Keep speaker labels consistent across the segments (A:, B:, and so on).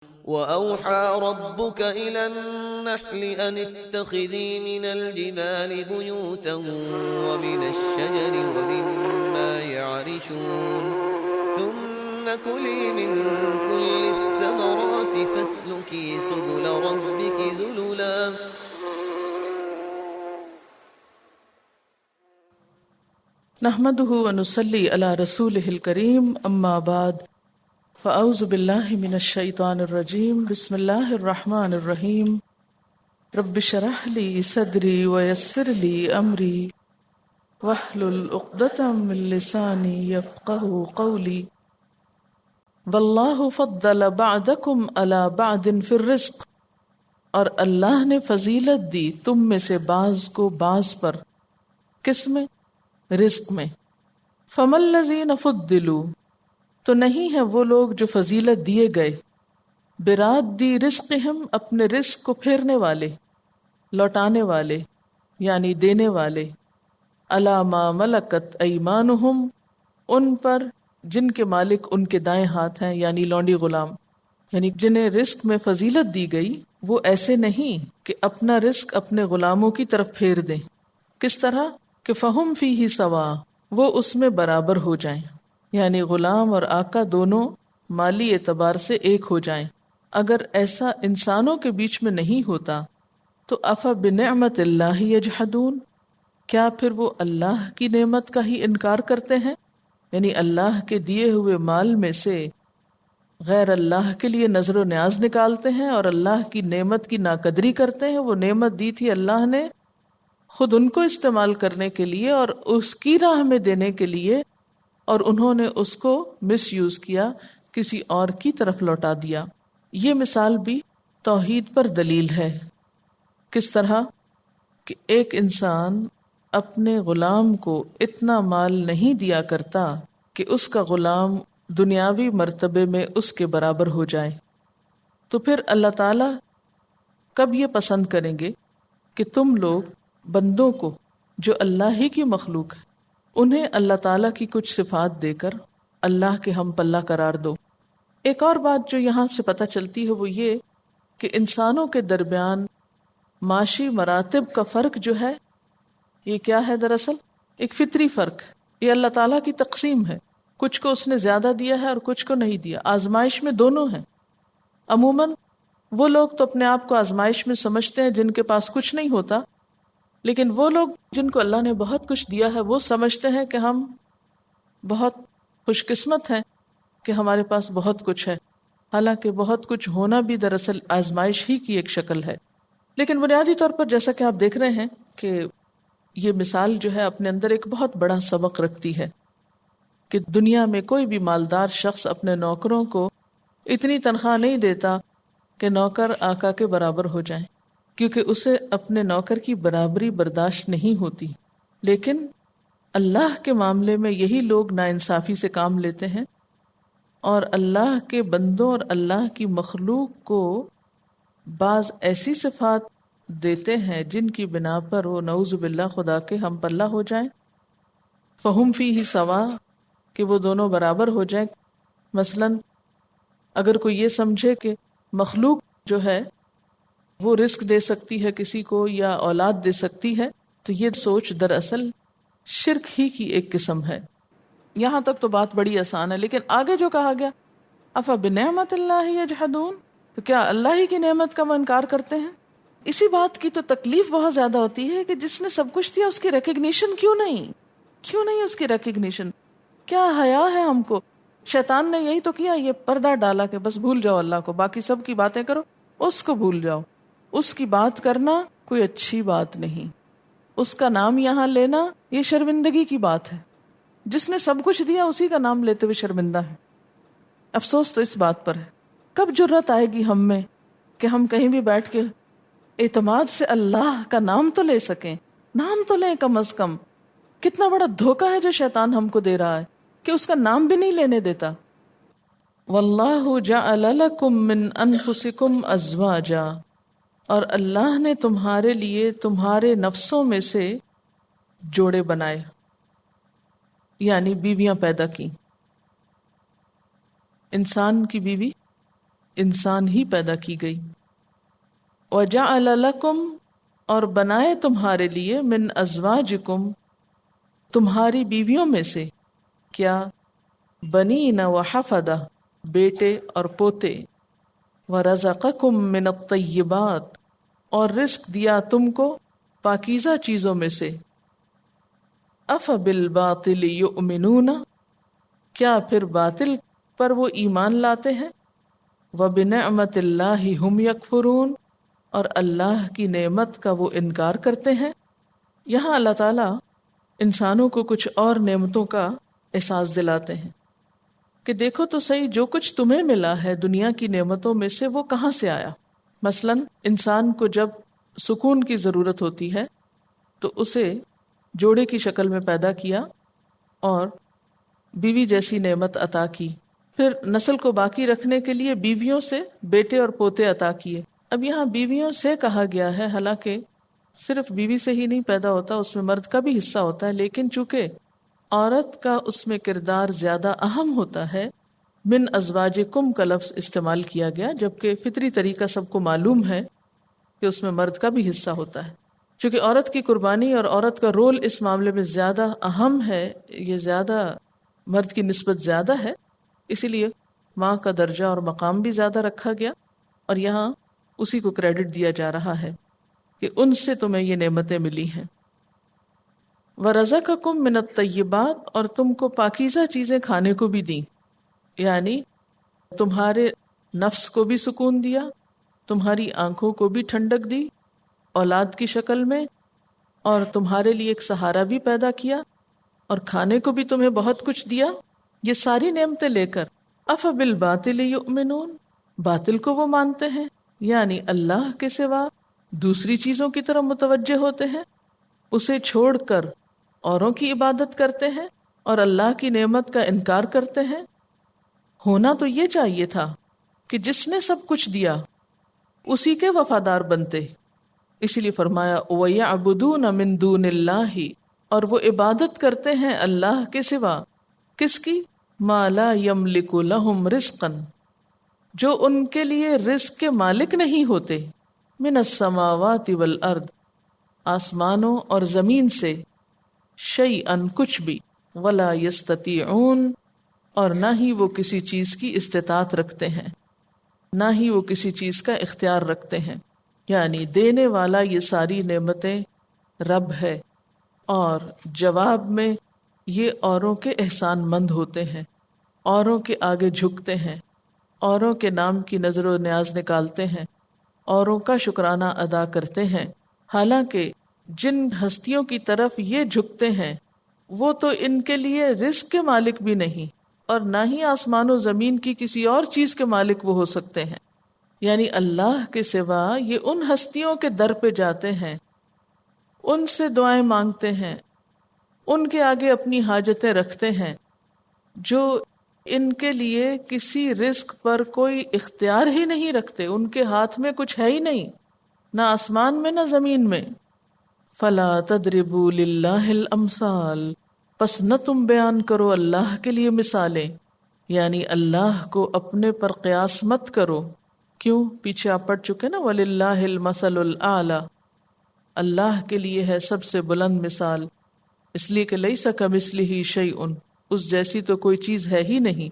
A: وأوحى ربك إلى النحل أن اتخذي من الجبال بيوتا ومن الشجر ومما يعرشون ثم كلي من كل الثمرات فاسلكي سبل ربك ذللا
B: نحمده ونصلي على رسوله الكريم اما بعد فاعوذ بالله من الشیطان الرجیم بسم اللہ الرحمن الرحیم رب اشرح لي صدری ويسر لي امری واحلل عقدۃ من لسانی یفقهوا قولی واللہ فضل بعضکم علی بعض فی الرزق، اور اللہ نے فضیلت دی تم میں سے بعض کو بعض پر، کس میں؟ رزق میں۔ فَمَا الَّذِينَ فُضِّلُوا، تو نہیں ہے وہ لوگ جو فضیلت دیے گئے، بِرَادِّ رِزْقِهِمْ، اپنے رزق کو پھیرنے والے، لوٹانے والے یعنی دینے والے، عَلَى مَا مَلَكَتْ أَيْمَانُهُمْ، ان پر جن کے مالک ان کے دائیں ہاتھ ہیں، یعنی لونڈی غلام، یعنی جنہیں رزق میں فضیلت دی گئی وہ ایسے نہیں کہ اپنا رزق اپنے غلاموں کی طرف پھیر دیں۔ کس طرح کہ فہم فیہ سوا، وہ اس میں برابر ہو جائیں، یعنی غلام اور آقا دونوں مالی اعتبار سے ایک ہو جائیں۔ اگر ایسا انسانوں کے بیچ میں نہیں ہوتا تو افا بنعمت اللہ یجحدون، کیا پھر وہ اللہ کی نعمت کا ہی انکار کرتے ہیں؟ یعنی اللہ کے دیے ہوئے مال میں سے غیر اللہ کے لیے نظر و نیاز نکالتے ہیں اور اللہ کی نعمت کی ناقدری کرتے ہیں۔ وہ نعمت دی تھی اللہ نے خود ان کو استعمال کرنے کے لیے اور اس کی راہ میں دینے کے لیے، اور انہوں نے اس کو مس یوز کیا، کسی اور کی طرف لوٹا دیا۔ یہ مثال بھی توحید پر دلیل ہے۔ کس طرح کہ ایک انسان اپنے غلام کو اتنا مال نہیں دیا کرتا کہ اس کا غلام دنیاوی مرتبے میں اس کے برابر ہو جائے، تو پھر اللہ تعالی کب یہ پسند کریں گے کہ تم لوگ بندوں کو جو اللہ ہی کی مخلوق ہے انہیں اللہ تعالیٰ کی کچھ صفات دے کر اللہ کے ہم پلہ قرار دو۔ ایک اور بات جو یہاں سے پتہ چلتی ہے وہ یہ کہ انسانوں کے درمیان معاشی مراتب کا فرق جو ہے یہ کیا ہے؟ دراصل ایک فطری فرق ہے، یہ اللہ تعالیٰ کی تقسیم ہے، کچھ کو اس نے زیادہ دیا ہے اور کچھ کو نہیں دیا۔ آزمائش میں دونوں ہیں۔ عموماً وہ لوگ تو اپنے آپ کو آزمائش میں سمجھتے ہیں جن کے پاس کچھ نہیں ہوتا، لیکن وہ لوگ جن کو اللہ نے بہت کچھ دیا ہے وہ سمجھتے ہیں کہ ہم بہت خوش قسمت ہیں کہ ہمارے پاس بہت کچھ ہے، حالانکہ بہت کچھ ہونا بھی دراصل آزمائش ہی کی ایک شکل ہے۔ لیکن بنیادی طور پر جیسا کہ آپ دیکھ رہے ہیں کہ یہ مثال جو ہے اپنے اندر ایک بہت بڑا سبق رکھتی ہے کہ دنیا میں کوئی بھی مالدار شخص اپنے نوکروں کو اتنی تنخواہ نہیں دیتا کہ نوکر آقا کے برابر ہو جائیں، کیونکہ اسے اپنے نوکر کی برابری برداشت نہیں ہوتی۔ لیکن اللہ کے معاملے میں یہی لوگ ناانصافی سے کام لیتے ہیں اور اللہ کے بندوں اور اللہ کی مخلوق کو بعض ایسی صفات دیتے ہیں جن کی بنا پر وہ نعوذ باللہ خدا کے ہم پلہ ہو جائیں۔ فہم فیہ سوا، کہ وہ دونوں برابر ہو جائیں۔ مثلا اگر کوئی یہ سمجھے کہ مخلوق جو ہے وہ رزق دے سکتی ہے کسی کو یا اولاد دے سکتی ہے، تو یہ سوچ دراصل شرک ہی کی ایک قسم ہے۔ یہاں تک تو بات بڑی آسان ہے، لیکن آگے جو کہا گیا افا بنعمت اللہ یجحدون، تو کیا اللہ ہی کی نعمت کا وہ انکار کرتے ہیں؟ اسی بات کی تو تکلیف بہت زیادہ ہوتی ہے کہ جس نے سب کچھ دیا اس کی ریکگنیشن کیوں نہیں اس کی ریکگنیشن؟ کیا حیا ہے ہم کو؟ شیطان نے یہی تو کیا، یہ پردہ ڈالا کہ بس بھول جاؤ اللہ کو، باقی سب کی باتیں کرو، اس کو بھول جاؤ۔ اس کی بات کرنا کوئی اچھی بات نہیں، اس کا نام یہاں لینا یہ شرمندگی کی بات ہے۔ جس نے سب کچھ دیا اسی کا نام لیتے ہوئے شرمندہ ہے۔ افسوس تو اس بات پر ہے، کب جرت آئے گی ہم میں کہ ہم کہیں بھی بیٹھ کے اعتماد سے اللہ کا نام تو لے سکیں، نام تو لیں کم از کم۔ کتنا بڑا دھوکہ ہے جو شیطان ہم کو دے رہا ہے کہ اس کا نام بھی نہیں لینے دیتا۔ واللہ جعل لکم من انفسکم ازواجا، اور اللہ نے تمہارے لیے تمہارے نفسوں میں سے جوڑے بنائے، یعنی بیویاں پیدا کی۔ انسان کی بیوی انسان ہی پیدا کی گئی. وَجَعَلَ لَكُمْ اور بنائے تمہارے لیے من ازواجکم تمہاری بیویوں میں سے کیا بنین وحفدہ بیٹے اور پوتے ورزقکم من الطیبات اور رزق دیا تم کو پاکیزہ چیزوں میں سے. افبالباطل یؤمنون کیا پھر باطل پر وہ ایمان لاتے ہیں. وبنعمت اللہ ہم یکفرون اور اللہ کی نعمت کا وہ انکار کرتے ہیں. یہاں اللہ تعالیٰ انسانوں کو کچھ اور نعمتوں کا احساس دلاتے ہیں کہ دیکھو تو صحیح جو کچھ تمہیں ملا ہے دنیا کی نعمتوں میں سے وہ کہاں سے آیا. مثلا انسان کو جب سکون کی ضرورت ہوتی ہے تو اسے جوڑے کی شکل میں پیدا کیا اور بیوی جیسی نعمت عطا کی. پھر نسل کو باقی رکھنے کے لیے بیویوں سے بیٹے اور پوتے عطا کیے. اب یہاں بیویوں سے کہا گیا ہے، حالانکہ صرف بیوی سے ہی نہیں پیدا ہوتا، اس میں مرد کا بھی حصہ ہوتا ہے، لیکن چونکہ عورت کا اس میں کردار زیادہ اہم ہوتا ہے من ازواجکم کا لفظ استعمال کیا گیا، جبکہ فطری طریقہ سب کو معلوم ہے کہ اس میں مرد کا بھی حصہ ہوتا ہے. چونکہ عورت کی قربانی اور عورت کا رول اس معاملے میں زیادہ اہم ہے، یہ زیادہ مرد کی نسبت زیادہ ہے، اسی لیے ماں کا درجہ اور مقام بھی زیادہ رکھا گیا اور یہاں اسی کو کریڈٹ دیا جا رہا ہے کہ ان سے تمہیں یہ نعمتیں ملی ہیں. وَرَزَقَكُم مِّنَ الطَّيِّبَاتِ اور تم کو پاکیزہ چیزیں کھانے کو بھی دیں، یعنی تمہارے نفس کو بھی سکون دیا، تمہاری آنکھوں کو بھی ٹھنڈک دی اولاد کی شکل میں، اور تمہارے لیے ایک سہارا بھی پیدا کیا اور کھانے کو بھی تمہیں بہت کچھ دیا. یہ ساری نعمتیں لے کر افبالباطل یؤمنون باطل کو وہ مانتے ہیں، یعنی اللہ کے سوا دوسری چیزوں کی طرف متوجہ ہوتے ہیں، اسے چھوڑ کر اوروں کی عبادت کرتے ہیں اور اللہ کی نعمت کا انکار کرتے ہیں. ہونا تو یہ چاہیے تھا کہ جس نے سب کچھ دیا اسی کے وفادار بنتے. اسی لیے فرمایا وَيَعْبُدُونَ مِن دُونِ اللَّهِ اور وہ عبادت کرتے ہیں اللہ کے سوا. کس کی؟ مَا لَا يَمْلِكُ لَهُمْ رِزْقًا جو ان کے لیے رزق کے مالک نہیں ہوتے. مِنَ السَّمَاوَاتِ وَالْأَرْضِ آسمانوں اور زمین سے، شَيْئًا کچھ بھی، وَلَا يَسْتَطِيعُونَ اور نہ ہی وہ کسی چیز کی استطاعت رکھتے ہیں، نہ ہی وہ کسی چیز کا اختیار رکھتے ہیں. یعنی دینے والا یہ ساری نعمتیں رب ہے اور جواب میں یہ اوروں کے احسان مند ہوتے ہیں، اوروں کے آگے جھکتے ہیں، اوروں کے نام کی نظر و نیاز نکالتے ہیں، اوروں کا شکرانہ ادا کرتے ہیں. حالانکہ جن ہستیوں کی طرف یہ جھکتے ہیں وہ تو ان کے لیے رزق کے مالک بھی نہیں اور نہ ہی آسمان و زمین کی کسی اور چیز کے مالک وہ ہو سکتے ہیں. یعنی اللہ کے سوا یہ ان ہستیوں کے در پہ جاتے ہیں، ان سے دعائیں مانگتے ہیں، ان کے آگے اپنی حاجتیں رکھتے ہیں، جو ان کے لیے کسی رزق پر کوئی اختیار ہی نہیں رکھتے، ان کے ہاتھ میں کچھ ہے ہی نہیں، نہ آسمان میں نہ زمین میں. فَلَا تَضْرِبُوا لِلَّهِ الْأَمْثَالَ پس نہ تم بیان کرو اللہ کے لیے مثالیں، یعنی اللہ کو اپنے پر قیاس مت کرو. کیوں؟ پیچھے آپ پڑھ چکے نا وَلِلَّهِ الْمَثَلُ الْأَعْلَى اللہ کے لیے ہے سب سے بلند مثال، اس لیے کہ لَيْسَ كَمِثْلِهِ شَيْءٌ اس جیسی تو کوئی چیز ہے ہی نہیں.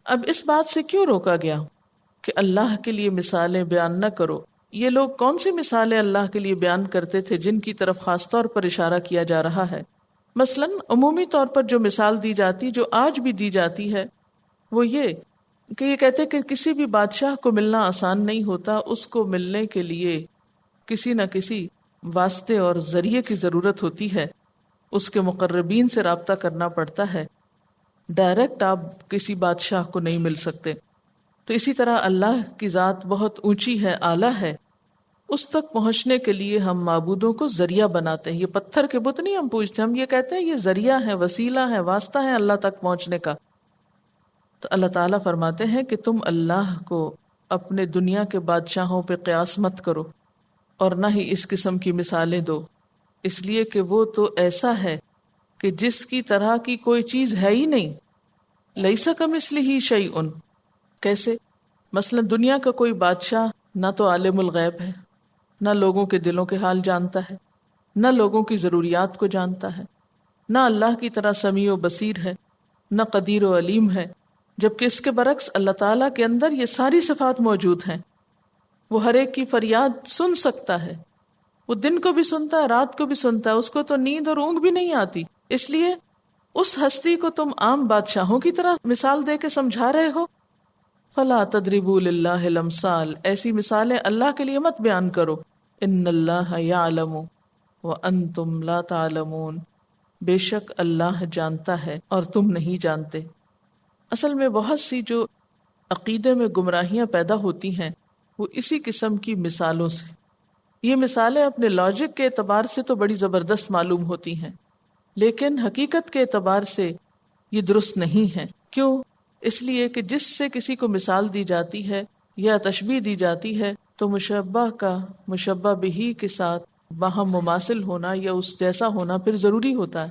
B: اب اس بات سے کیوں روکا گیا کہ اللہ کے لیے مثالیں بیان نہ کرو؟ یہ لوگ کون سی مثالیں اللہ کے لیے بیان کرتے تھے جن کی طرف خاص طور پر اشارہ کیا جا رہا ہے؟ مثلا عمومی طور پر جو مثال دی جاتی، جو آج بھی دی جاتی ہے، وہ یہ کہ یہ کہتے کہ کسی بھی بادشاہ کو ملنا آسان نہیں ہوتا، اس کو ملنے کے لیے کسی نہ کسی واسطے اور ذریعے کی ضرورت ہوتی ہے، اس کے مقربین سے رابطہ کرنا پڑتا ہے، ڈائریکٹ آپ کسی بادشاہ کو نہیں مل سکتے. تو اسی طرح اللہ کی ذات بہت اونچی ہے، اعلیٰ ہے، اس تک پہنچنے کے لیے ہم معبودوں کو ذریعہ بناتے ہیں. یہ پتھر کے بت نہیں ہم پوجتے، ہم یہ کہتے ہیں یہ ذریعہ ہے، وسیلہ ہے، واسطہ ہے اللہ تک پہنچنے کا. تو اللہ تعالیٰ فرماتے ہیں کہ تم اللہ کو اپنے دنیا کے بادشاہوں پہ قیاس مت کرو اور نہ ہی اس قسم کی مثالیں دو، اس لیے کہ وہ تو ایسا ہے کہ جس کی طرح کی کوئی چیز ہے ہی نہیں. لیس کمثلہ شیء کیسے؟ مثلا دنیا کا کوئی بادشاہ نہ تو عالم الغیب ہے، نہ لوگوں کے دلوں کے حال جانتا ہے، نہ لوگوں کی ضروریات کو جانتا ہے، نہ اللہ کی طرح سمیع و بصیر ہے، نہ قدیر و علیم ہے، جبکہ اس کے برعکس اللہ تعالیٰ کے اندر یہ ساری صفات موجود ہیں۔ وہ ہر ایک کی فریاد سن سکتا ہے، وہ دن کو بھی سنتا ہے، رات کو بھی سنتا ہے، اس کو تو نیند اور اونگ بھی نہیں آتی۔ اس لیے اس ہستی کو تم عام بادشاہوں کی طرح مثال دے کے سمجھا رہے ہو۔ فلا تضربوا للہ الامثال، ایسی مثالیں اللہ کے لیے مت بیان کرو۔ ان اللہ یعلم وانتم لا تعلمون، بے شک اللہ جانتا ہے اور تم نہیں جانتے۔ اصل میں بہت سی جو عقیدے میں گمراہیاں پیدا ہوتی ہیں وہ اسی قسم کی مثالوں سے۔ یہ مثالیں اپنے لاجک کے اعتبار سے تو بڑی زبردست معلوم ہوتی ہیں، لیکن حقیقت کے اعتبار سے یہ درست نہیں ہے۔ کیوں؟ اس لیے کہ جس سے کسی کو مثال دی جاتی ہے یا تشبیہ دی جاتی ہے تو مشبہ کا مشبہ بہی کے ساتھ وہاں مماثل ہونا یا اس جیسا ہونا پھر ضروری ہوتا ہے،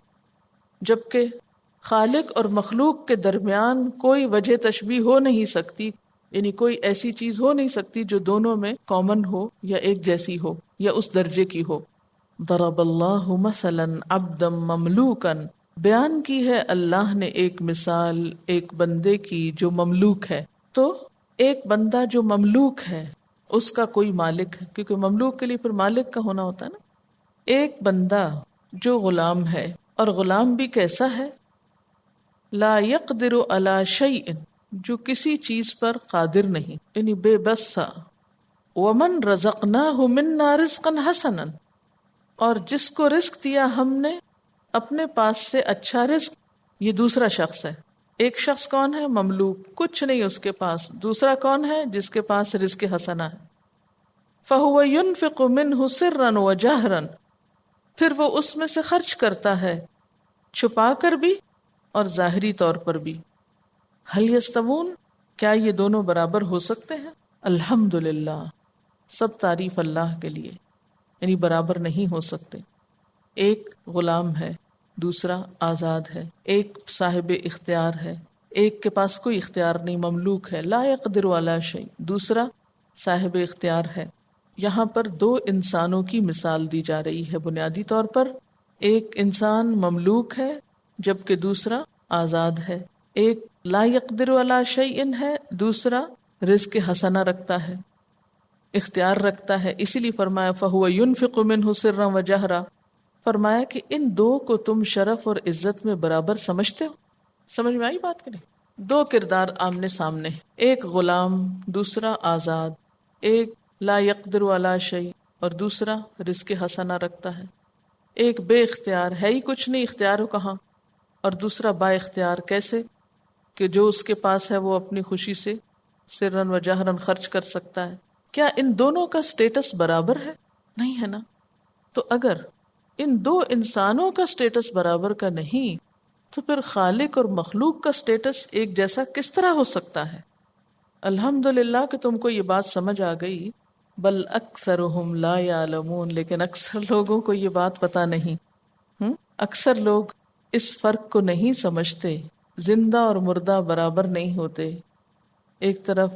B: جبکہ خالق اور مخلوق کے درمیان کوئی وجہ تشبیہ ہو نہیں سکتی، یعنی کوئی ایسی چیز ہو نہیں سکتی جو دونوں میں کامن ہو یا ایک جیسی ہو یا اس درجے کی ہو۔ ضرب اللہ مثلا عبدا مملوکا، بیان کی ہے اللہ نے ایک مثال ایک بندے کی جو مملوک ہے۔ تو ایک بندہ جو مملوک ہے اس کا کوئی مالک ہے، کیونکہ مملوک کے لیے پھر مالک کا ہونا ہوتا ہے نا۔ ایک بندہ جو غلام ہے، اور غلام بھی کیسا ہے؟ لا يقدر على شيء، جو کسی چیز پر قادر نہیں، یعنی بے بس سا۔ ومن رزقناه منا رزقا حسنا، اور جس کو رزق دیا ہم نے اپنے پاس سے اچھا رزق، یہ دوسرا شخص ہے۔ ایک شخص کون ہے؟ مملوک، کچھ نہیں اس کے پاس۔ دوسرا کون ہے؟ جس کے پاس رزق حسنہ ہے۔ فهو ينفق منه سرا وجهرا، پھر وہ اس میں سے خرچ کرتا ہے چھپا کر بھی اور ظاہری طور پر بھی۔ هل يستوون، کیا یہ دونوں برابر ہو سکتے ہیں؟ الحمدللہ، سب تعریف اللہ کے لیے، یعنی برابر نہیں ہو سکتے۔ ایک غلام ہے، دوسرا آزاد ہے، ایک صاحب اختیار ہے، ایک کے پاس کوئی اختیار نہیں، مملوک ہے، لا يقدر على شيء، دوسرا صاحب اختیار ہے۔ یہاں پر دو انسانوں کی مثال دی جا رہی ہے بنیادی طور پر۔ ایک انسان مملوک ہے جبکہ دوسرا آزاد ہے۔ ایک لا يقدر على شيء ہے، دوسرا رزق حسنہ رکھتا ہے، اختیار رکھتا ہے۔ اسی لیے فرمایا فَهُوَ يُنْفِقُ مِنْهُ سِرًّا وَجَهْرًا، فرمایا کہ ان دو کو تم شرف اور عزت میں برابر سمجھتے ہو۔ سمجھ میں آئی بات کہ نہیں؟ دو کردار آمنے سامنے، ایک غلام، دوسرا آزاد۔ ایک لا يقدر على شيء اور دوسرا رزق حسنہ رکھتا ہے۔ ایک بے اختیار ہے ہی کچھ نہیں، اختیار ہو کہاں، اور دوسرا با اختیار۔ کیسے کہ جو اس کے پاس ہے وہ اپنی خوشی سے سرن و جہرن خرچ کر سکتا ہے۔ کیا ان دونوں کا سٹیٹس برابر ہے؟ نہیں ہے نا۔ تو اگر ان دو انسانوں کا سٹیٹس برابر کا نہیں تو پھر خالق اور مخلوق کا سٹیٹس ایک جیسا کس طرح ہو سکتا ہے؟ الحمدللہ کہ تم کو یہ بات سمجھ آ گئی۔ بل اکثرهم لا یعلمون، لیکن اکثر لوگوں کو یہ بات پتہ نہیں۔ اکثر لوگ اس فرق کو نہیں سمجھتے۔ زندہ اور مردہ برابر نہیں ہوتے۔ ایک طرف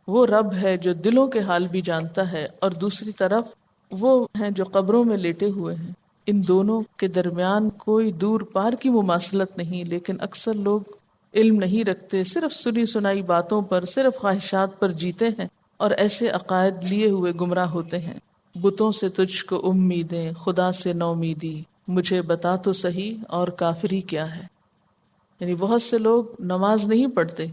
B: وہ رب ہے جو دلوں کے حال بھی جانتا ہے، اور دوسری طرف وہ ہیں جو قبروں میں لیٹے ہوئے ہیں۔ ان دونوں کے درمیان کوئی دور پار کی مماثلت نہیں، لیکن اکثر لوگ علم نہیں رکھتے، صرف سنی سنائی باتوں پر، صرف خواہشات پر جیتے ہیں اور ایسے عقائد لیے ہوئے گمراہ ہوتے ہیں۔ بتوں سے تجھ کو امیدیں، خدا سے نومیدی، مجھے بتا تو صحیح اور کافری کیا ہے۔ یعنی بہت سے لوگ نماز نہیں پڑھتے،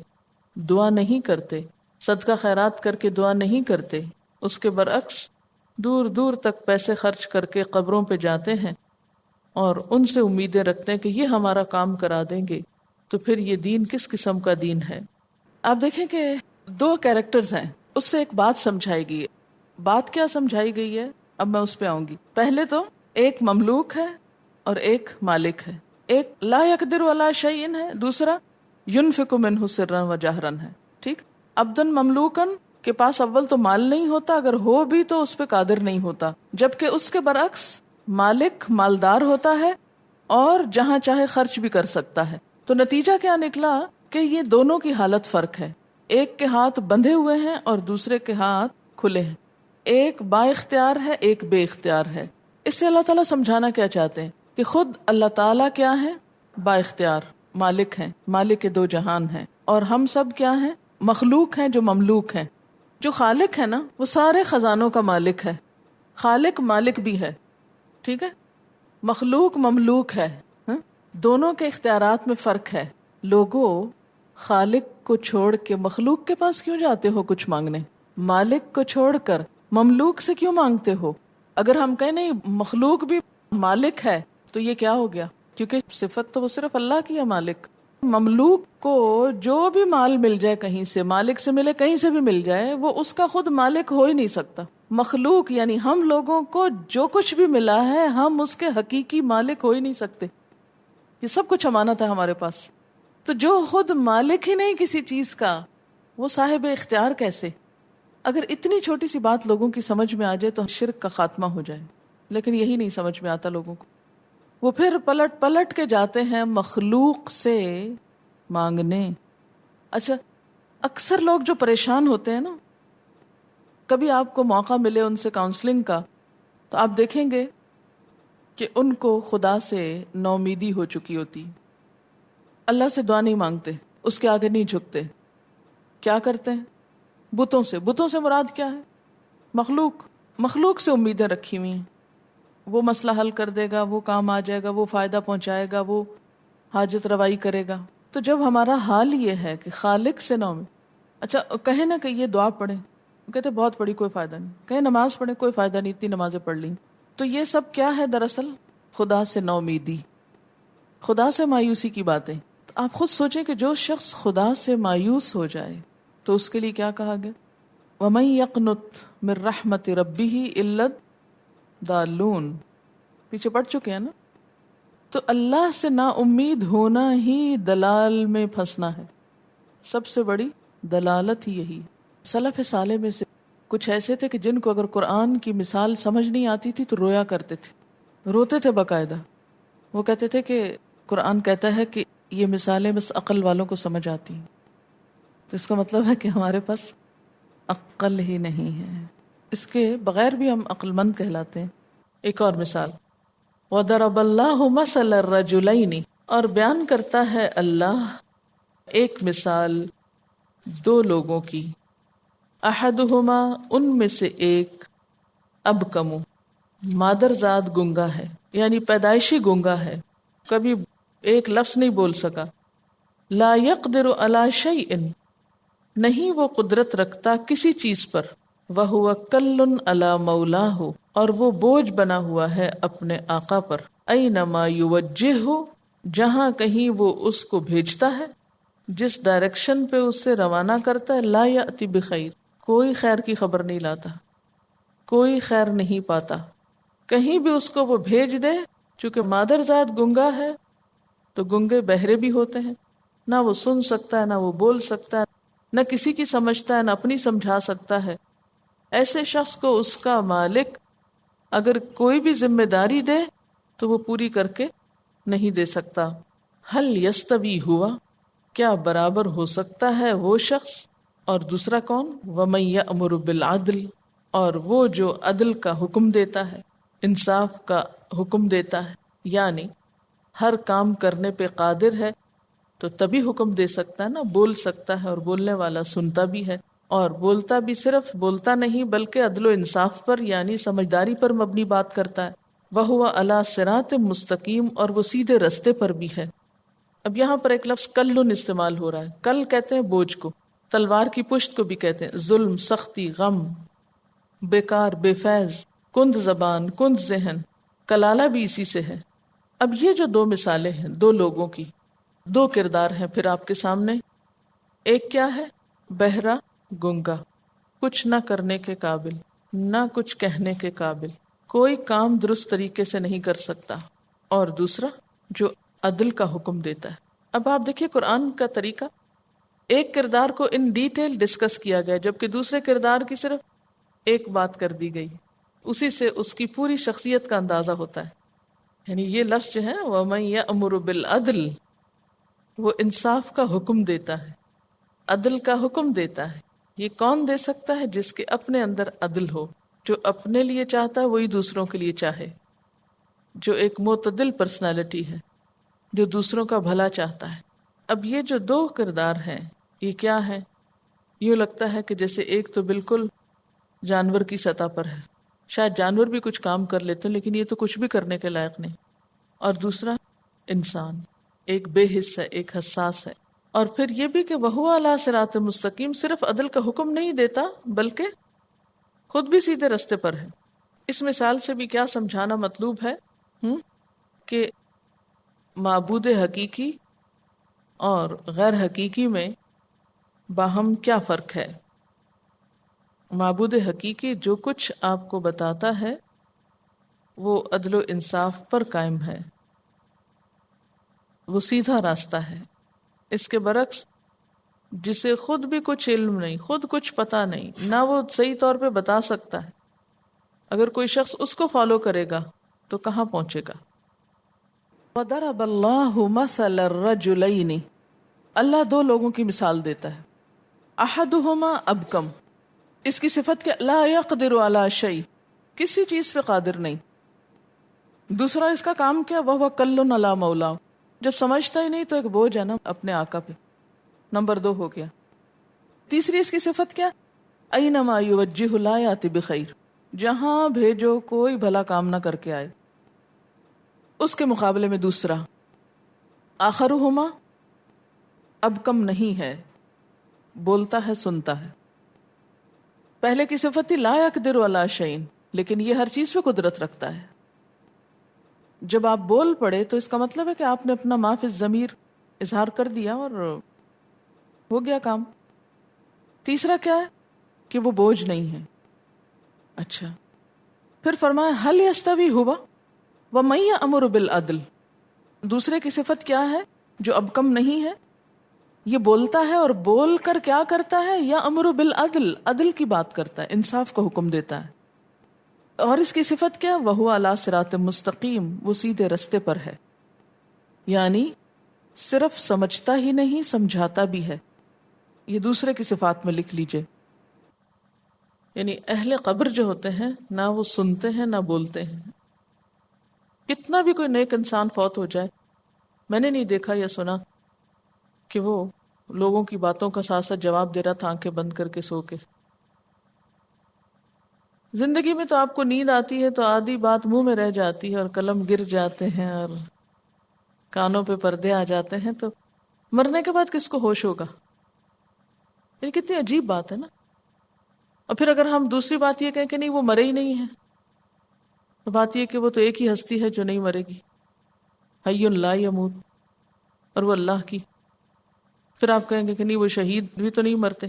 B: دعا نہیں کرتے، صدقہ خیرات کر کے دعا نہیں کرتے، اس کے برعکس دور دور تک پیسے خرچ کر کے قبروں پہ جاتے ہیں اور ان سے امیدیں رکھتے ہیں کہ یہ ہمارا کام کرا دیں گے۔ تو پھر یہ دین کس قسم کا دین ہے؟ آپ دیکھیں کہ دو کیریکٹرز ہیں، اس سے ایک بات سمجھائی گئی ہے۔ بات کیا سمجھائی گئی ہے؟ اب میں اس پہ آؤں گی۔ پہلے تو ایک مملوک ہے اور ایک مالک ہے۔ ایک لا يقدر على شيء ہے، دوسرا ينفق منه سرا وجهرا ہے۔ ٹھیک؟ عبدن مملوکن کے پاس اول تو مال نہیں ہوتا، اگر ہو بھی تو اس پہ قادر نہیں ہوتا، جبکہ اس کے برعکس مالک مالدار ہوتا ہے اور جہاں چاہے خرچ بھی کر سکتا ہے۔ تو نتیجہ کیا نکلا کہ یہ دونوں کی حالت فرق ہے۔ ایک کے ہاتھ بندھے ہوئے ہیں اور دوسرے کے ہاتھ کھلے ہیں. ایک با اختیار ہے، ایک بے اختیار ہے. اس سے اللہ تعالیٰ سمجھانا کیا چاہتے ہیں کہ خود اللہ تعالیٰ کیا ہے؟ با اختیار مالک ہیں، مالک کے دو جہان ہیں، اور ہم سب کیا ہیں؟ مخلوق ہیں جو مملوک ہیں. جو خالق ہے نا وہ سارے خزانوں کا مالک ہے. خالق مالک بھی ہے، ٹھیک ہے. مخلوق مملوک ہے. دونوں کے اختیارات میں فرق ہے. لوگوں خالق کو چھوڑ کے مخلوق کے پاس کیوں جاتے ہو کچھ مانگنے؟ مالک کو چھوڑ کر مملوک سے کیوں مانگتے ہو؟ اگر ہم کہیں نہیں مخلوق بھی مالک ہے تو یہ کیا ہو گیا؟ کیونکہ صفت تو وہ صرف اللہ کی ہے مالک. مملوک کو جو بھی مال مل جائے کہیں سے، مالک سے ملے کہیں سے بھی مل جائے، وہ اس کا خود مالک ہو ہی نہیں سکتا. مخلوق یعنی ہم لوگوں کو جو کچھ بھی ملا ہے ہم اس کے حقیقی مالک ہو ہی نہیں سکتے. یہ سب کچھ امانت ہے ہمارے پاس. تو جو خود مالک ہی نہیں کسی چیز کا، وہ صاحب اختیار کیسے؟ اگر اتنی چھوٹی سی بات لوگوں کی سمجھ میں آ جائے تو شرک کا خاتمہ ہو جائے. لیکن یہی نہیں سمجھ میں آتا لوگوں کو. وہ پھر پلٹ پلٹ کے جاتے ہیں مخلوق سے مانگنے. اچھا، اکثر لوگ جو پریشان ہوتے ہیں نا، کبھی آپ کو موقع ملے ان سے کاؤنسلنگ کا تو آپ دیکھیں گے کہ ان کو خدا سے نومیدی ہو چکی ہوتی. اللہ سے دعا نہیں مانگتے، اس کے آگے نہیں جھکتے. کیا کرتے ہیں؟ بتوں سے مراد کیا ہے؟ مخلوق سے امیدیں رکھی ہوئی ہیں. وہ مسئلہ حل کر دے گا، وہ کام آ جائے گا، وہ فائدہ پہنچائے گا، وہ حاجت روائی کرے گا. تو جب ہمارا حال یہ ہے کہ خالق سے نہ، اچھا کہیں نا کہ یہ دعا پڑھیں، کہتے بہت پڑھی کوئی فائدہ نہیں. کہیں نماز پڑھیں، کوئی فائدہ نہیں، اتنی نمازیں پڑھ لیں. تو یہ سب کیا ہے؟ دراصل خدا سے نومیدی، خدا سے مایوسی کی باتیں. آپ خود سوچیں کہ جو شخص خدا سے مایوس ہو جائے تو اس کے لیے کیا کہا گیا؟ وَمَن يَقْنُتْ مِن رَحْمَتِ رَبِّهِ إِلَّا الضَّالُّونَ، پیچھے پڑھ چکے ہیں نا. تو اللہ سے نا امید ہونا ہی دلال میں پھنسنا ہے. سب سے بڑی دلالت ہی یہی. سلف صالح میں سے کچھ ایسے تھے کہ جن کو اگر قرآن کی مثال سمجھ نہیں آتی تھی تو رویا کرتے تھے، روتے تھے باقاعدہ. وہ کہتے تھے کہ قرآن کہتا ہے کہ یہ مثالیں بس عقل والوں کو سمجھ آتی ہیں. تو اس کا مطلب ہے کہ ہمارے پاس عقل ہی نہیں ہے، اس کے بغیر بھی ہم عقل مند کہلاتے ہیں. ایک اور مثال، وَضَرَبَ اللَّهُ مَثَلَ الرَّجُلَيْنِ، اور بیان کرتا ہے اللہ ایک مثال دو لوگوں کی. احدہما، ان میں سے ایک، ابکم، مادرزاد گنگا ہے، یعنی پیدائشی گنگا ہے، کبھی ایک لفظ نہیں بول سکا. لا يقدر على شيء، نہیں وہ قدرت رکھتا کسی چیز پر. وَهُوَ كَلٌّ عَلَى مَوْلَاهُ، اور وہ بوجھ بنا ہوا ہے اپنے آقا پر. أَيْنَمَا يُوَجِّهُ، جہاں کہیں وہ اس کو بھیجتا ہے، جس ڈائریکشن پہ اسے روانہ کرتا ہے. لا يأتي بخیر، کوئی خیر کی خبر نہیں لاتا، کوئی خیر نہیں پاتا. کہیں بھی اس کو وہ بھیج دے، چونکہ مادرزاد گنگا ہے تو گنگے بہرے بھی ہوتے ہیں، نہ وہ سن سکتا ہے، نہ وہ بول سکتا ہے، نہ کسی کی سمجھتا ہے، نہ اپنی سمجھا سکتا ہے. ایسے شخص کو اس کا مالک اگر کوئی بھی ذمہ داری دے تو وہ پوری کر کے نہیں دے سکتا. حل یستوی ہوا، کیا برابر ہو سکتا ہے وہ شخص اور دوسرا کون؟ وَمَن یأمر بالعدل، اور وہ جو عدل کا حکم دیتا ہے، انصاف کا حکم دیتا ہے، یعنی ہر کام کرنے پہ قادر ہے تو تبھی حکم دے سکتا ہے نا. بول سکتا ہے اور بولنے والا سنتا بھی ہے، اور بولتا بھی صرف بولتا نہیں بلکہ عدل و انصاف پر یعنی سمجھداری پر مبنی بات کرتا ہے. وَهُوَ عَلَى صِرَاطٍ مستقیم، اور وہ سیدھے رستے پر بھی ہے. اب یہاں پر ایک لفظ کلن استعمال ہو رہا ہے. کل کہتے ہیں بوجھ کو، تلوار کی پشت کو بھی کہتے ہیں. ظلم، سختی، غم، بیکار، بے فیض، کند زبان، کند ذہن، کلالہ بھی اسی سے ہے. اب یہ جو دو مثالیں ہیں دو لوگوں کی، دو کردار ہیں پھر آپ کے سامنے. ایک کیا ہے؟ بہرا گنگا، کچھ نہ کرنے کے قابل، نہ کچھ کہنے کے قابل، کوئی کام درست طریقے سے نہیں کر سکتا. اور دوسرا جو عدل کا حکم دیتا ہے. اب آپ دیکھیے قرآن کا طریقہ، ایک کردار کو ان ڈیٹیل ڈسکس کیا گیا جبکہ دوسرے کردار کی صرف ایک بات کر دی گئی، اسی سے اس کی پوری شخصیت کا اندازہ ہوتا ہے. یعنی یہ لفظ جو ہے وَمَن یَأْمُرُ بِالْعَدْلِ، وہ انصاف کا حکم دیتا ہے، عدل کا حکم دیتا ہے، یہ کون دے سکتا ہے؟ جس کے اپنے اندر عدل ہو، جو اپنے لیے چاہتا ہے وہی دوسروں کے لیے چاہے، جو ایک معتدل پرسنالٹی ہے، جو دوسروں کا بھلا چاہتا ہے۔ اب یہ جو دو کردار ہیں یہ کیا ہے؟ یوں لگتا ہے کہ جیسے ایک تو بالکل جانور کی سطح پر ہے، شاید جانور بھی کچھ کام کر لیتے ہیں لیکن یہ تو کچھ بھی کرنے کے لائق نہیں، اور دوسرا انسان ایک بے حس ہے، ایک حساس ہے۔ اور پھر یہ بھی کہ وَهُوَ عَلَىٰ صِرَاطٍ مستقیم صرف عدل کا حکم نہیں دیتا بلکہ خود بھی سیدھے رستے پر ہے۔ اس مثال سے بھی کیا سمجھانا مطلوب ہے کہ معبود حقیقی اور غیر حقیقی میں باہم کیا فرق ہے۔ معبود حقیقی جو کچھ آپ کو بتاتا ہے وہ عدل و انصاف پر قائم ہے، وہ سیدھا راستہ ہے۔ اس کے برعکس جسے خود بھی کچھ علم نہیں، خود کچھ پتہ نہیں، نہ وہ صحیح طور پہ بتا سکتا ہے، اگر کوئی شخص اس کو فالو کرے گا تو کہاں پہنچے گا۔ وَضَرَبَ اللَّهُ مَثَلَ الرَّجُلَيْنِ، اللہ دو لوگوں کی مثال دیتا ہے۔ أَحَدُهُمَا أَبْكَمُ، اس کی صفت کہ لا يقدر على شيء، کسی چیز پہ قادر نہیں۔ دوسرا اس کا کام کیا؟ وَهُوَ كَلٌّ عَلَى مَوْلَاهُ، جب سمجھتا ہی نہیں تو ایک بوجھ ہے نا اپنے آقا پہ۔ نمبر 2 ہو گیا۔ تیسری اس کی صفت کیا؟ أَيْنَمَا يُوَجِّهُ لَا يَأْتِ بِخَيْرٍ، جہاں بھیجو کوئی بھلا کام نہ کر کے آئے۔ اس کے مقابلے میں دوسرا آخرهما اب کم نہیں ہے، بولتا ہے سنتا ہے۔ پہلے کی صفت لا يقدر على شيء، لیکن یہ ہر چیز پہ قدرت رکھتا ہے۔ جب آپ بول پڑے تو اس کا مطلب ہے کہ آپ نے اپنا ما فی الضمیر اظہار کر دیا اور ہو گیا کام۔ تیسرا کیا ہے؟ کہ وہ بوجھ نہیں ہے۔ اچھا، پھر فرمایا هل يستوي هو ومن يأمر بالعدل، دوسرے کی صفت کیا ہے؟ جو اب کم نہیں ہے، یہ بولتا ہے اور بول کر کیا کرتا ہے؟ یأمر بالعدل، عدل کی بات کرتا ہے، انصاف کا حکم دیتا ہے۔ اور اس کی صفت کیا؟ وَهُوَ عَلَىٰ صِرَاطٍ مستقیم، وہ سیدھے رستے پر ہے، یعنی صرف سمجھتا ہی نہیں سمجھاتا بھی ہے۔ یہ دوسرے کی صفات میں لکھ لیجئے۔ یعنی اہل قبر جو ہوتے ہیں نہ وہ سنتے ہیں نہ بولتے ہیں۔ کتنا بھی کوئی نیک انسان فوت ہو جائے، میں نے نہیں دیکھا یا سنا کہ وہ لوگوں کی باتوں کا ساتھ ساتھ جواب دے رہا تھا آنکھیں بند کر کے سو کے۔ زندگی میں تو آپ کو نیند آتی ہے تو آدھی بات منہ میں رہ جاتی ہے اور قلم گر جاتے ہیں اور کانوں پہ پردے آ جاتے ہیں، تو مرنے کے بعد کس کو ہوش ہوگا؟ یہ کتنی عجیب بات ہے نا۔ اور پھر اگر ہم دوسری بات یہ کہیں کہ نہیں وہ مرے ہی نہیں ہے، تو بات یہ کہ وہ تو ایک ہی ہستی ہے جو نہیں مرے گی، حی لا یموت، اور وہ اللہ کی۔ پھر آپ کہیں گے کہ نہیں وہ شہید بھی تو نہیں مرتے،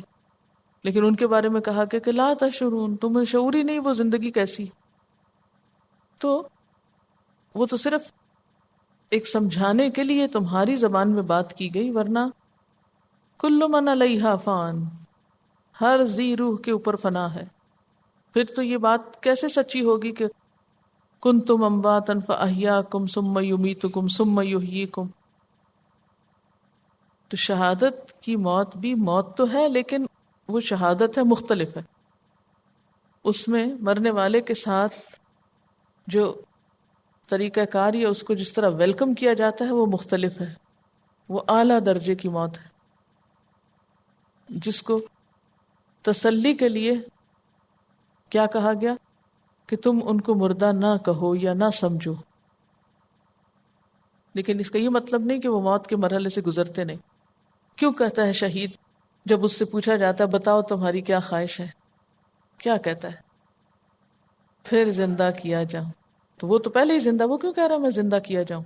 B: لیکن ان کے بارے میں کہا کہ لا تشعرون، تمہیں شعور ہی نہیں وہ زندگی کیسی۔ تو وہ تو صرف ایک سمجھانے کے لیے تمہاری زبان میں بات کی گئی، ورنہ کل من علیہا فان، ہر ذی روح کے اوپر فنا ہے۔ پھر تو یہ بات کیسے سچی ہوگی کہ کنتم امواتا فاحیاکم ثم یمیتکم ثم یحییکم۔ تو شہادت کی موت بھی موت تو ہے، لیکن وہ شہادت ہے، مختلف ہے۔ اس میں مرنے والے کے ساتھ جو طریقہ کار یا اس کو جس طرح ویلکم کیا جاتا ہے وہ مختلف ہے، وہ اعلیٰ درجے کی موت ہے، جس کو تسلی کے لیے کیا کہا گیا کہ تم ان کو مردہ نہ کہو یا نہ سمجھو۔ لیکن اس کا یہ مطلب نہیں کہ وہ موت کے مرحلے سے گزرتے نہیں۔ کیوں کہتا ہے شہید جب اس سے پوچھا جاتا ہے بتاؤ تمہاری کیا خواہش ہے، کیا کہتا ہے؟ پھر زندہ کیا جاؤں۔ تو وہ تو پہلے ہی زندہ، وہ کیوں کہہ رہا میں زندہ کیا جاؤں؟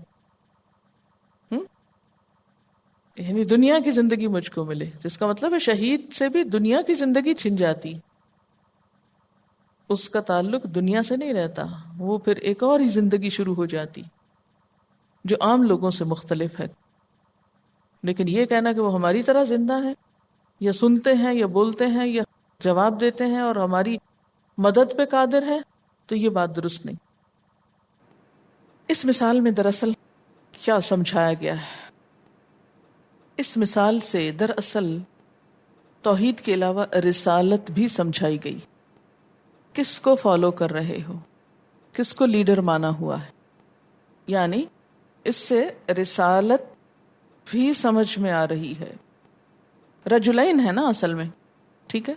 B: یعنی دنیا کی زندگی مجھ کو ملے، جس کا مطلب ہے شہید سے بھی دنیا کی زندگی چھن جاتی، اس کا تعلق دنیا سے نہیں رہتا، وہ پھر ایک اور ہی زندگی شروع ہو جاتی جو عام لوگوں سے مختلف ہے۔ لیکن یہ کہنا کہ وہ ہماری طرح زندہ ہیں، یا سنتے ہیں یا بولتے ہیں یا جواب دیتے ہیں اور ہماری مدد پہ قادر ہیں، تو یہ بات درست نہیں۔ اس مثال میں دراصل کیا سمجھایا گیا ہے؟ اس مثال سے دراصل توحید کے علاوہ رسالت بھی سمجھائی گئی. کس کو فالو کر رہے ہو، کس کو لیڈر مانا ہوا ہے. یعنی اس سے رسالت بھی سمجھ میں آ رہی ہے. رجلین ہے نا اصل میں، ٹھیک ہے.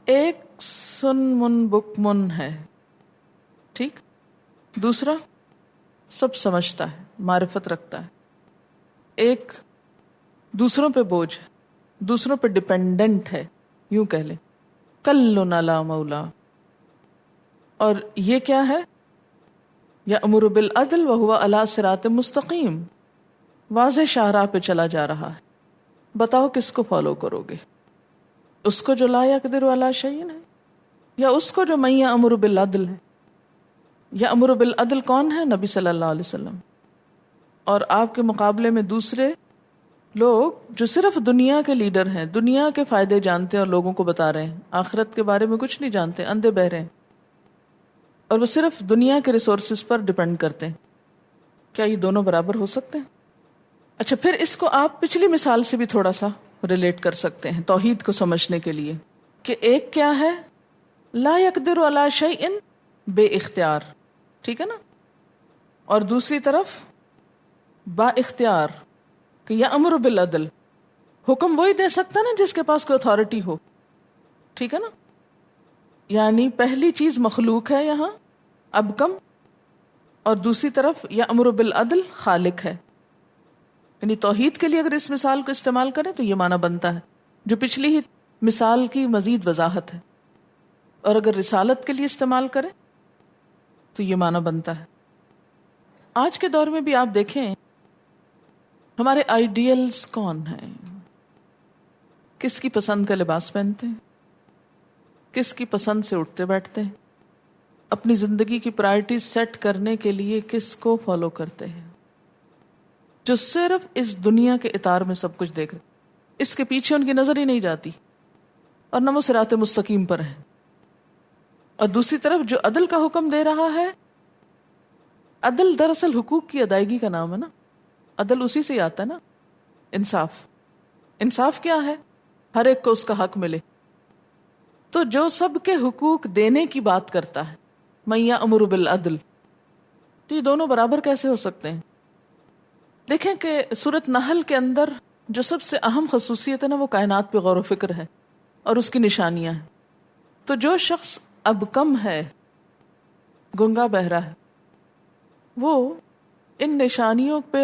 B: ایک سن من بک من ہے، ٹھیک. دوسرا سب سمجھتا ہے، معرفت رکھتا ہے. ایک دوسروں پہ بوجھ ہے، دوسروں پہ ڈپینڈنٹ ہے، یوں کہہ لیں کلن لا مولا. اور یہ کیا ہے؟ یأمر بالعدل وہو علی صراط مستقیم، واضح شاہراہ پہ چلا جا رہا ہے. بتاؤ کس کو فالو کرو گے؟ اس کو جو لا یقدر علی شیء ہے، یا اس کو جو من یأمر بالعدل ہے؟ یأمر بالعدل کون ہے؟ نبی صلی اللہ علیہ وسلم. اور آپ کے مقابلے میں دوسرے لوگ جو صرف دنیا کے لیڈر ہیں، دنیا کے فائدے جانتے ہیں اور لوگوں کو بتا رہے ہیں، آخرت کے بارے میں کچھ نہیں جانتے، اندھے بہرے ہیں، اور وہ صرف دنیا کے ریسورسز پر ڈیپینڈ کرتے ہیں. کیا یہ دونوں برابر ہو سکتے ہیں؟ اچھا، پھر اس کو آپ پچھلی مثال سے بھی تھوڑا سا ریلیٹ کر سکتے ہیں توحید کو سمجھنے کے لیے، کہ ایک کیا ہے؟ لا یقدر علی شیء بے اختیار، ٹھیک ہے نا. اور دوسری طرف با اختیار، کہ یأمر بالعدل، حکم وہی دے سکتا نا جس کے پاس کوئی اتھارٹی ہو، ٹھیک ہے نا. یعنی پہلی چیز مخلوق ہے یہاں، اب کم، اور دوسری طرف یأمر بالعدل خالق ہے. یعنی توحید کے لیے اگر اس مثال کو استعمال کریں تو یہ معنی بنتا ہے جو پچھلی ہی مثال کی مزید وضاحت ہے، اور اگر رسالت کے لیے استعمال کریں تو یہ معنی بنتا ہے. آج کے دور میں بھی آپ دیکھیں ہمارے آئیڈیلز کون ہیں، کس کی پسند کا لباس پہنتے ہیں، کس کی پسند سے اٹھتے بیٹھتے ہیں، اپنی زندگی کی پرائرٹیز سیٹ کرنے کے لیے کس کو فالو کرتے ہیں، جو صرف اس دنیا کے اطار میں سب کچھ دیکھ رہے، اس کے پیچھے ان کی نظر ہی نہیں جاتی، اور نہ وہ صراط مستقیم پر ہیں. اور دوسری طرف جو عدل کا حکم دے رہا ہے، عدل دراصل حقوق کی ادائیگی کا نام ہے نا. عدل اسی سے آتا ہے نا، انصاف. انصاف کیا ہے؟ ہر ایک کو اس کا حق ملے. تو جو سب کے حقوق دینے کی بات کرتا ہے، من یأمر بالعدل، تو یہ دونوں برابر کیسے ہو سکتے ہیں؟ دیکھیں کہ سورۃ نحل کے اندر جو سب سے اہم خصوصیت ہے نا، وہ کائنات پہ غور و فکر ہے اور اس کی نشانیاں ہیں. تو جو شخص اب کم ہے، گنگا بہرا ہے، وہ ان نشانیوں پہ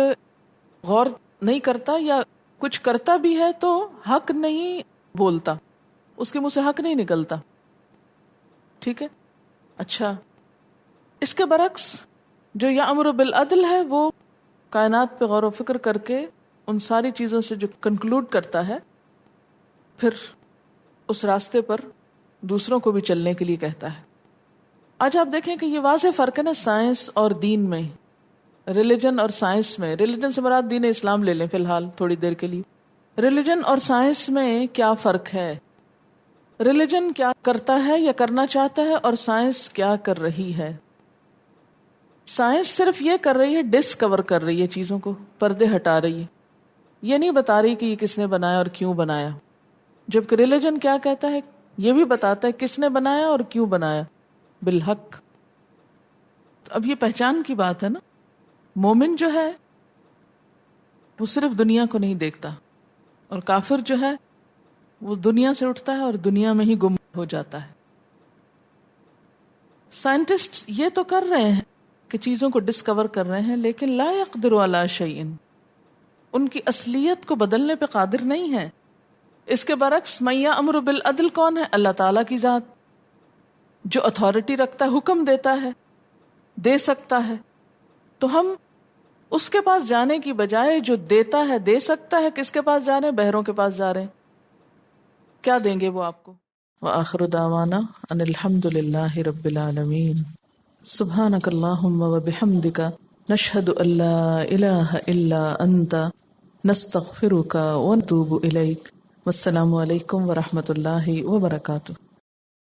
B: غور نہیں کرتا، یا کچھ کرتا بھی ہے تو حق نہیں بولتا، اس کے منہ سے حق نہیں نکلتا، ٹھیک ہے. اچھا، اس کے برعکس جو یأمر بالعدل ہے، وہ کائنات پہ غور و فکر کر کے ان ساری چیزوں سے جو کنکلوڈ کرتا ہے، پھر اس راستے پر دوسروں کو بھی چلنے کے لیے کہتا ہے. آج آپ دیکھیں کہ یہ واضح فرق ہے نا سائنس اور دین میں، ریلیجن اور سائنس میں. ریلیجن سے مراد دین اسلام لے لیں فی الحال تھوڑی دیر کے لیے. ریلیجن اور سائنس میں کیا فرق ہے؟ ریلیجن کیا کرتا ہے یا کرنا چاہتا ہے، اور سائنس کیا کر رہی ہے؟ سائنس صرف یہ کر رہی ہے، ڈسکور کر رہی ہے چیزوں کو، پردے ہٹا رہی ہے، یہ نہیں بتا رہی کہ یہ کس نے بنایا اور کیوں بنایا. جبکہ ریلیجن کیا کہتا ہے؟ یہ بھی بتاتا ہے کس نے بنایا اور کیوں بنایا، بالحق. تو اب یہ پہچان کی بات ہے نا. مومن جو ہے وہ صرف دنیا کو نہیں دیکھتا، اور کافر جو ہے وہ دنیا سے اٹھتا ہے اور دنیا میں ہی گم ہو جاتا ہے. سائنٹسٹ یہ تو کر رہے ہیں کہ چیزوں کو ڈسکور کر رہے ہیں، لیکن لا یقدر علی شیء، ان کی اصلیت کو بدلنے پہ قادر نہیں ہے. اس کے برعکس من یأمر بالعدل کون ہے؟ اللہ تعالیٰ کی ذات، جو اتھارٹی رکھتا ہے، حکم دیتا ہے، دے سکتا ہے. تو ہم اس کے پاس جانے کی بجائے جو دیتا ہے، دے سکتا ہے، کس کے پاس جا رہے ہیں؟ بہروں کے پاس جا رہے ہیں. کیا دیں گے وہ آپ کو؟ وآخر دعوانا ان الحمد للہ رب العالمین. سبحانک اللہم وبحمدک نشہد ان لا الہ الا انت نستغفرک ونتوب الیک. والسلام علیکم ورحمۃ اللہ وبرکاتہ.